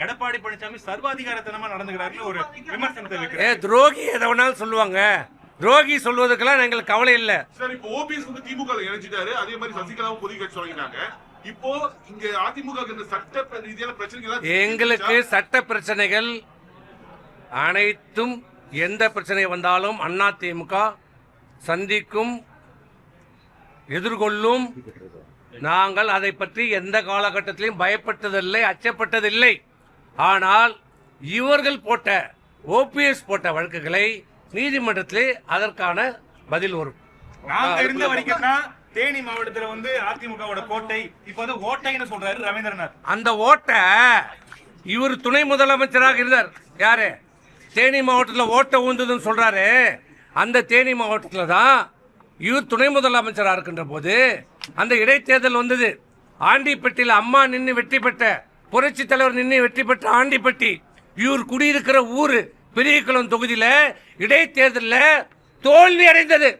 எடப்பாடி பழனிசாமி சர்வாதிகாரத்தனமா நடந்துக்கிறாருன்னு ஒரு விமர்சனத்தை வைக்கிறார். துரோகி எதை வேணாலும் சொல்லுவாங்க. துரோகி சொல்வதற்கெல்லாம் எங்களுக்கு கவலை இல்லை. சார் இப்போ ஓபிஎஸ் வந்து திமுக இணைஞ்சிட்டாரு. அதே மாதிரி சசிகலாவும் புதிய கட்சி தொடங்கினாங்க. இப்போ இங்க அதிமுக சட்ட ரீதியான பிரச்சனைகள் எங்களுக்கு சட்ட பிரச்சனைகள் அனைத்தும் எந்த பிரச்சனை வந்தாலும் அதிமுக சந்திக்கும், எதிர்கொள்ளும். நாங்கள் அதை பற்றி எந்த காலகட்டத்திலையும் பயப்பட்டதில்லை, அச்சப்பட்டதில்லை. ஆனால் இவர்கள் போட்ட ஓபிஎஸ் போட்ட வழக்குகளை நீதிமன்றத்திலே அதற்கான பதில் வரும். நாங்க இருந்த வரைக்கும் தான் தேனி மாவட்டத்துல வந்து அதிமுகவோட கோட்டை, இப்ப வந்து ஓட்டைன்னு சொல்றாரு ரவீந்திரநாத். அந்த ஓட்டை இவர் துணை முதலமைச்சராக இருந்தார். யாரு? தேனி மாவட்டத்தில் ஓட்டை ஊந்ததுன்னு சொல்றாரு. அந்த தேனி மாவட்டத்தில் தான் இவர் துணை முதலமைச்சராக இருக்கின்ற போது அந்த இடைத்தேர்தல் வந்தது. ஆண்டிப்பட்டியில் அம்மா நின்று வெற்றி பெற்ற, புரட்சி தலைவர் நின்று வெற்றி பெற்ற ஆண்டிப்பட்டி இவர் குடியிருக்கிற ஊர் பெரியகுளம் தொகுதியில் இடைத்தேர்தலில் தோல்வி அடைந்தது.